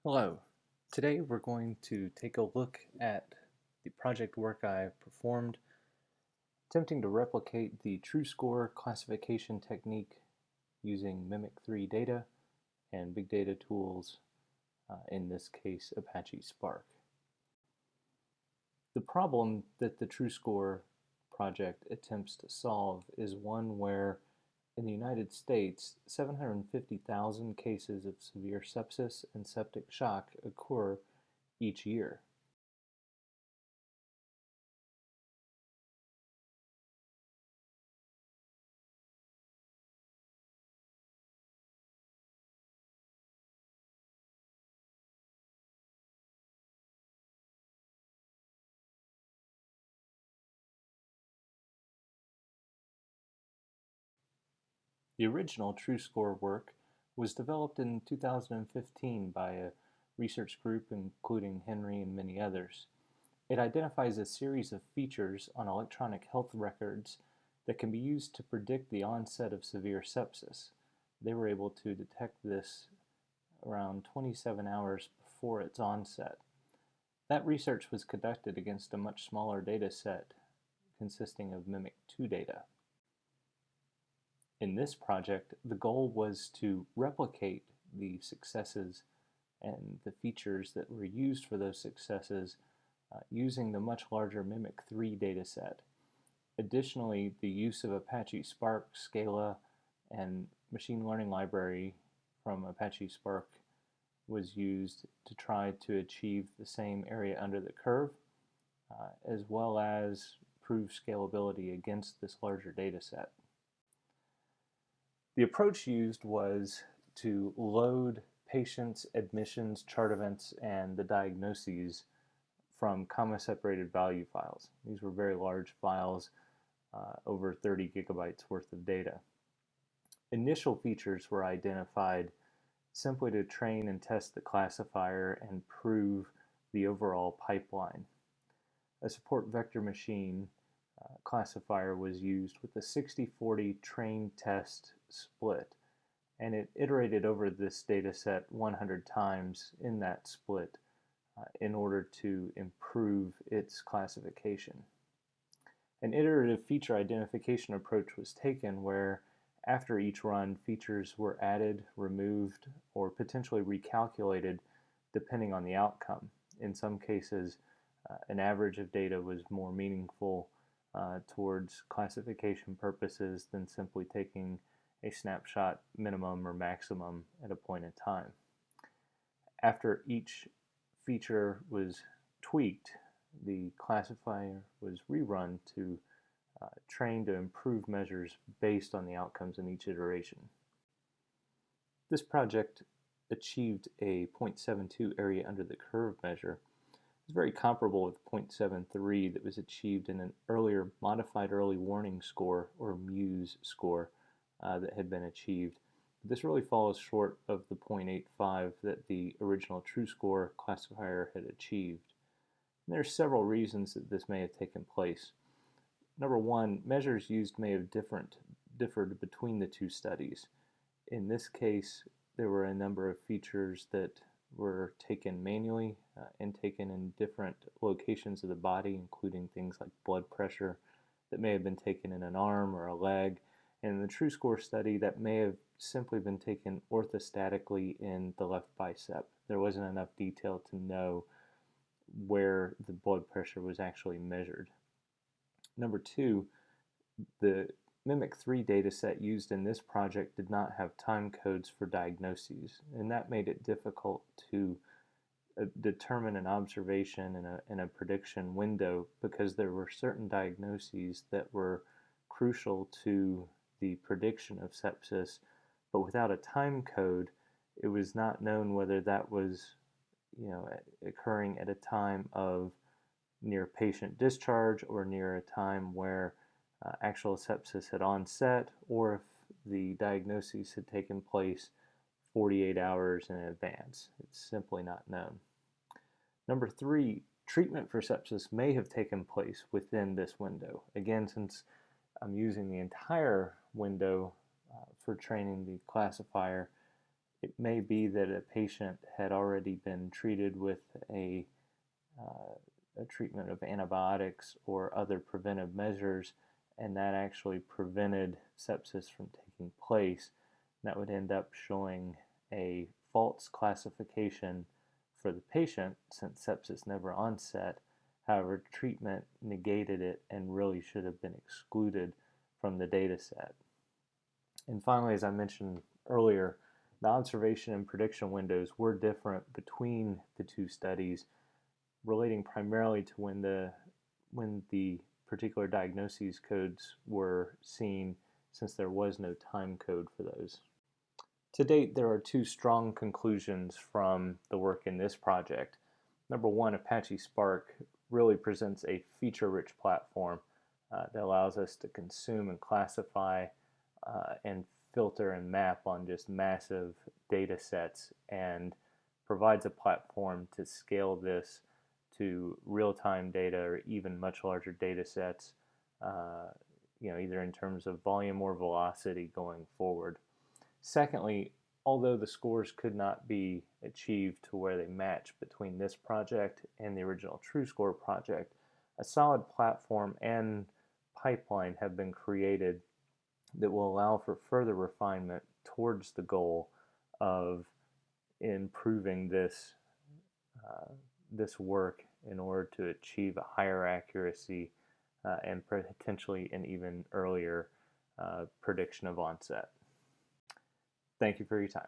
Hello. Today we're going to take a look at the project work I performed attempting to replicate the TrueScore classification technique using Mimic3 data and big data tools, in this case Apache Spark. The problem that the TrueScore project attempts to solve is one where in the United States, 750,000 cases of severe sepsis and septic shock occur each year. The original TrueScore work was developed in 2015 by a research group including Henry and many others. It identifies a series of features on electronic health records that can be used to predict the onset of severe sepsis. They were able to detect this around 27 hours before its onset. That research was conducted against a much smaller data set consisting of Mimic2 data. In this project, the goal was to replicate the successes and the features that were used for those successes using the much larger Mimic3 dataset. Additionally, the use of Apache Spark, Scala, and machine learning library from Apache Spark was used to try to achieve the same area under the curve, as well as prove scalability against this larger dataset. The approach used was to load patients' admissions, chart events, and the diagnoses from comma-separated value files. These were very large files, over 30 gigabytes worth of data. Initial features were identified simply to train and test the classifier and prove the overall pipeline. A support vector machine classifier was used with a 60-40 train test split, and it iterated over this data set 100 times in that split in order to improve its classification. An iterative feature identification approach was taken where after each run features were added, removed, or potentially recalculated depending on the outcome. In some cases, an average of data was more meaningful towards classification purposes than simply taking a snapshot minimum or maximum at a point in time. After each feature was tweaked, the classifier was rerun to train to improve measures based on the outcomes in each iteration. This project achieved a 0.72 area under the curve measure. It's very comparable with 0.73 that was achieved in an earlier modified early warning score, or MUSE score, that had been achieved. This really falls short of the 0.85 that the original TrueScore classifier had achieved. And there are several reasons that this may have taken place. Number one, measures used may have differed between the two studies. In this case, there were a number of features that were taken manually and taken in different locations of the body, including things like blood pressure that may have been taken in an arm or a leg. And in the TrueScore study, that may have simply been taken orthostatically in the left bicep. There wasn't enough detail to know where the blood pressure was actually measured. Number two, the Mimic3 dataset used in this project did not have time codes for diagnoses, and that made it difficult to determine an observation and a prediction window because there were certain diagnoses that were crucial to the prediction of sepsis, but without a time code, it was not known whether that was occurring at a time of near patient discharge or near a time where actual sepsis had onset, or if the diagnosis had taken place 48 hours in advance. It's simply not known. Number three, treatment for sepsis may have taken place within this window. Again, since I'm using the entire window for training the classifier, It may be that a patient had already been treated with a treatment of antibiotics or other preventive measures, and that actually prevented sepsis from taking place. That would end up showing a false classification for the patient since sepsis never onset. However, treatment negated it and really should have been excluded from the data set. And finally, as I mentioned earlier, the observation and prediction windows were different between the two studies, relating primarily to when the particular diagnoses codes were seen, since there was no time code for those. To date, there are two strong conclusions from the work in this project. Number one, Apache Spark really presents a feature-rich platform that allows us to consume and classify and filter and map on just massive data sets, and provides a platform to scale this to real-time data or even much larger data sets, either in terms of volume or velocity going forward. Secondly, although the scores could not be achieved to where they match between this project and the original TrueScore project, a solid platform and pipeline have been created that will allow for further refinement towards the goal of improving this work in order to achieve a higher accuracy and potentially an even earlier prediction of onset. Thank you for your time.